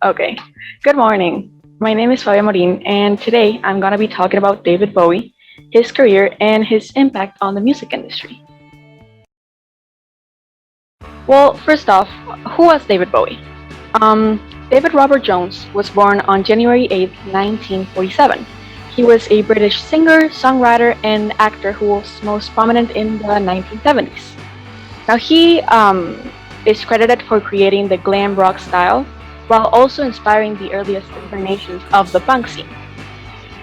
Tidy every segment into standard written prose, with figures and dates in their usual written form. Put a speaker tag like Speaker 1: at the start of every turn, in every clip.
Speaker 1: Okay. Good morning. My name is Favia Maurin, and today I'm gonna be talking about David Bowie, his career, and his impact on the music industry. Well, first off, who was David Bowie? David Robert Jones was born on January 8th, 1947. He was a British singer, songwriter, and actor who was most prominent in the 1970s. Now, he is credited for creating the glam rock style while also inspiring the earliest incarnations of the punk scene.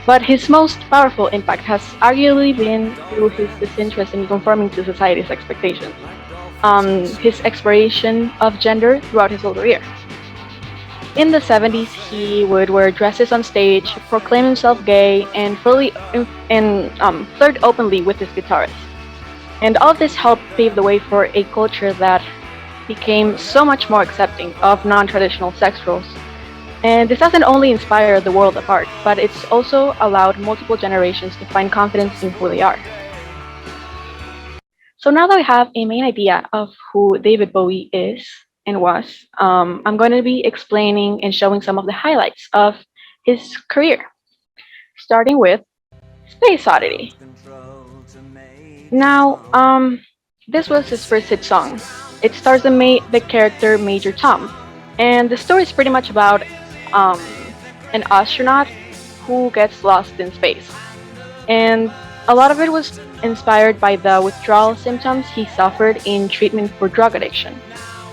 Speaker 1: But his most powerful impact has arguably been through his disinterest in conforming to society's expectations, his exploration of gender throughout his whole career. In the 70s, he would wear dresses on stage, proclaim himself gay, and flirt openly with his guitarist. And all of this helped pave the way for a culture that became so much more accepting of non traditional sex roles. And this hasn't only inspired the world of art, but it's also allowed multiple generations to find confidence in who they are. So now that we have a main idea of who David Bowie is and was, I'm going to be explaining and showing some of the highlights of his career, starting with Space Oddity. Now, this was his first hit song. It stars the character Major Tom, and the story is pretty much about um, an astronaut who gets lost in space. And a lot of it was inspired by the withdrawal symptoms he suffered in treatment for drug addiction.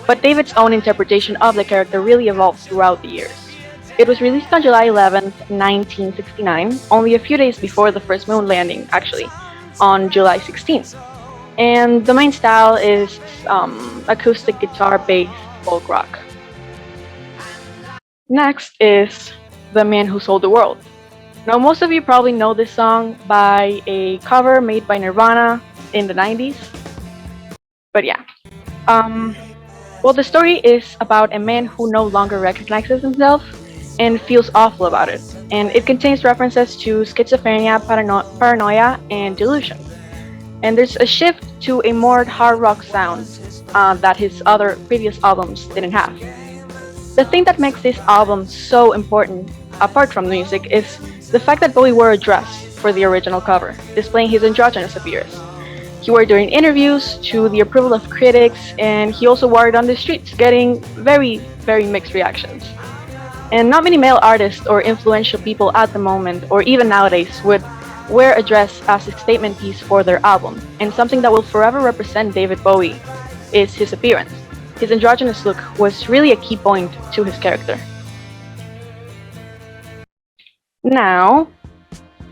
Speaker 1: But David's own interpretation of the character really evolved throughout the years. It was released on July 11th, 1969, only a few days before the first moon landing, actually, on July 16th. And the main style is acoustic guitar based folk rock. Next is The Man Who Sold the World. Now, most of you probably know this song by a cover made by Nirvana in the 90s. But yeah. Um, well, the story is about a man who no longer recognizes himself and feels awful about it. And it contains references to schizophrenia, paranoia, and delusion. And there's a shift to a more hard rock sound that his other previous albums didn't have. The thing that makes this album so important, apart from the music, is the fact that Bowie wore a dress for the original cover, displaying his androgynous appearance. He wore it during interviews to the approval of critics, and he also wore it on the streets, getting very, very mixed reactions. And not many male artists or influential people at the moment, or even nowadays, would wear a dress as a statement piece for their album, and something that will forever represent David Bowie is his appearance. His androgynous look was really a key point to his character. Now,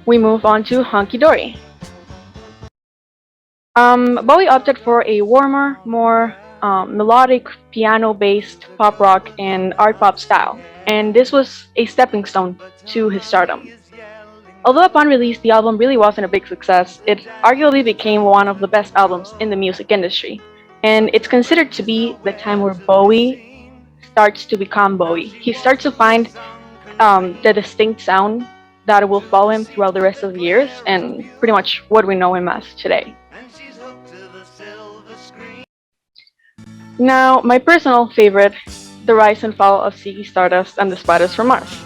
Speaker 1: we move on to Hunky Dory. Bowie opted for a warmer, more melodic, piano based pop rock and art pop style, and this was a stepping stone to his stardom. Although upon release the album really wasn't a big success, it arguably became one of the best albums in the music industry, and it's considered to be the time where Bowie starts to become Bowie. He starts to find the distinct sound that will follow him throughout the rest of the years, and pretty much what we know him as today. Now, my personal favorite, The Rise and Fall of Ziggy Stardust and the Spiders from Mars.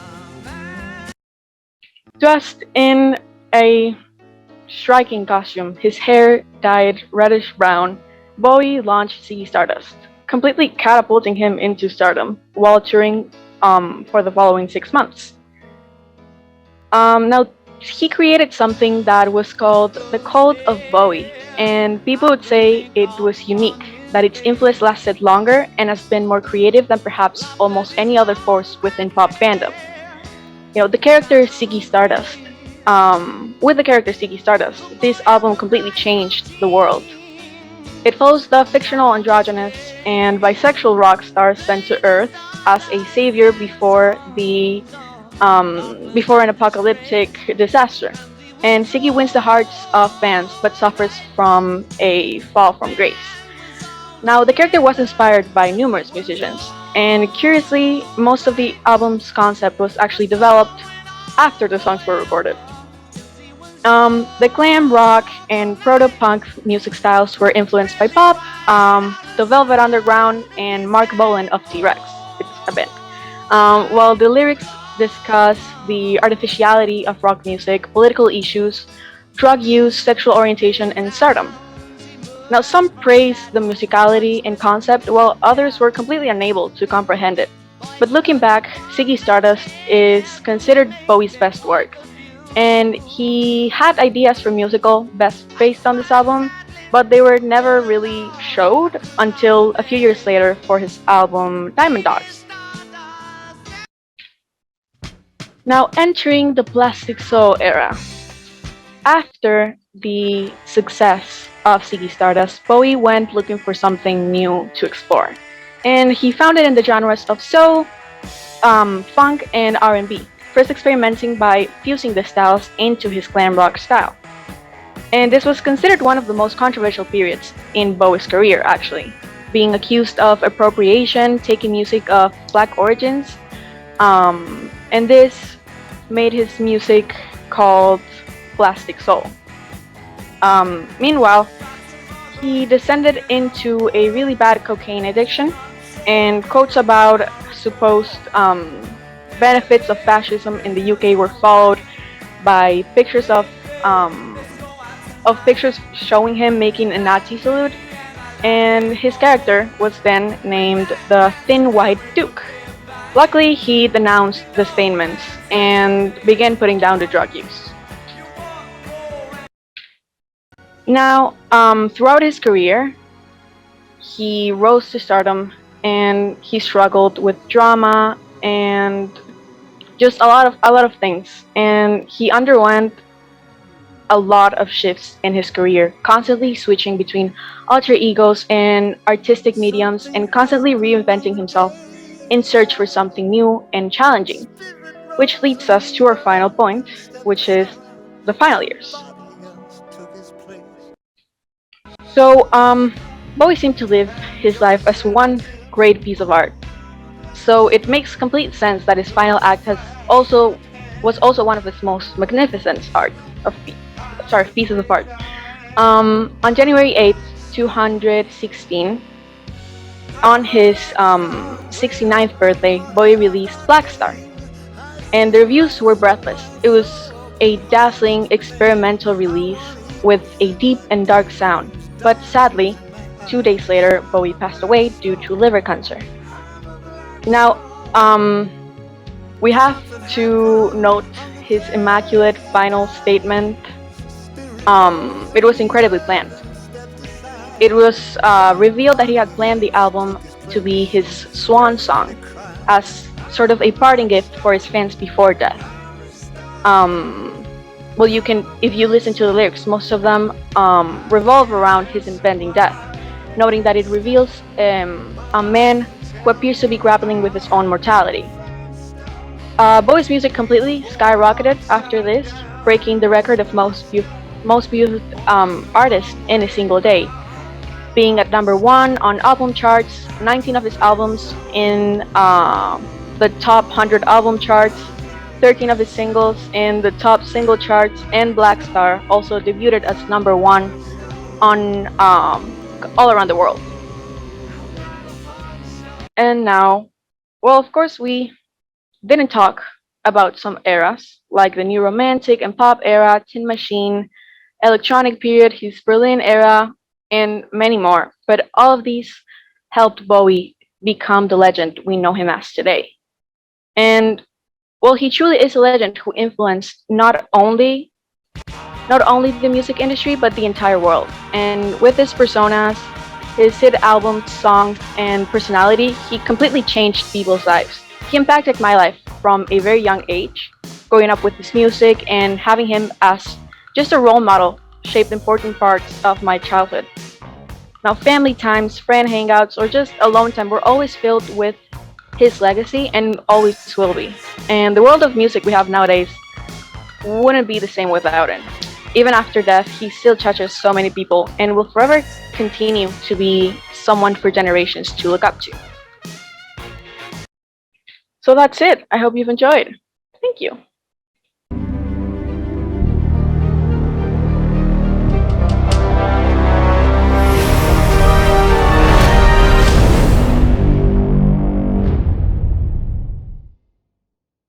Speaker 1: Dressed in a striking costume, his hair dyed reddish brown, Bowie launched Ziggy Stardust, completely catapulting him into stardom while touring for the following 6 months. Now, he created something that was called the Cult of Bowie, and people would say it was unique, that its influence lasted longer and has been more creative than perhaps almost any other force within pop fandom. The character Ziggy Stardust. With the character Ziggy Stardust, this album completely changed the world. It follows the fictional androgynous and bisexual rock star sent to Earth as a savior before an apocalyptic disaster. And Ziggy wins the hearts of fans but suffers from a fall from grace. Now, the character was inspired by numerous musicians, and curiously, most of the album's concept was actually developed after the songs were recorded. The glam rock and proto-punk music styles were influenced by pop, the Velvet Underground, and Mark Bolan of T-Rex. It's a band. While the lyrics discuss the artificiality of rock music, political issues, drug use, sexual orientation, and stardom. Now, some praise the musicality and concept, while others were completely unable to comprehend it. But looking back, Ziggy Stardust is considered Bowie's best work, and he had ideas for musical best based on this album, but they were never really showed until a few years later for his album Diamond Dogs. Now entering the Plastic Soul era. After the success of Ziggy Stardust, Bowie went looking for something new to explore. And he found it in the genres of soul, funk, and R&B, first experimenting by fusing the styles into his glam rock style. And this was considered one of the most controversial periods in Bowie's career, actually, being accused of appropriation, taking music of black origins, and this made his music called Plastic Soul. Meanwhile, he descended into a really bad cocaine addiction, and quotes about supposed benefits of fascism in the UK were followed by pictures showing him making a Nazi salute, and his character was then named the Thin White Duke. Luckily, he denounced the statements and began putting down the drug use. Now, throughout his career, he rose to stardom and he struggled with drama and just a lot of things. And he underwent a lot of shifts in his career, constantly switching between alter egos and artistic mediums and constantly reinventing himself in search for something new and challenging. Which leads us to our final point, which is the final years. So, Bowie seemed to live his life as one great piece of art. So it makes complete sense that his final act also was also one of his most magnificent pieces of art. On January 8th, 2016, on his 69th birthday, Bowie released Black Star, and the reviews were breathless. It was a dazzling experimental release with a deep and dark sound. But sadly, 2 days later, Bowie passed away due to liver cancer. Now, we have to note his immaculate final statement. It was incredibly planned. It was revealed that he had planned the album to be his swan song, as sort of a parting gift for his fans before death. Well, if you listen to the lyrics, most of them revolve around his impending death, noting that it reveals a man who appears to be grappling with his own mortality. Bowie's music completely skyrocketed after this, breaking the record of most viewed artist in a single day, being at number one on album charts, 19 of his albums in the top 100 album charts, 13 of his singles in the top single charts, and Black Star also debuted as number one on all around the world. And now, well, of course, we didn't talk about some eras like the New Romantic and Pop era, Tin Machine, Electronic period, his Berlin era, and many more. But all of these helped Bowie become the legend we know him as today. And well, he truly is a legend who influenced not only the music industry but the entire world. And with his personas, his hit albums, songs, and personality, he completely changed people's lives. He impacted my life from a very young age. Growing up with his music and having him as just a role model shaped important parts of my childhood. Now, family times, friend hangouts, or just alone time were always filled with his legacy and always will be. And the world of music we have nowadays wouldn't be the same without him. Even after death, he still touches so many people and will forever continue to be someone for generations to look up to. So that's it. I hope you've enjoyed. Thank you.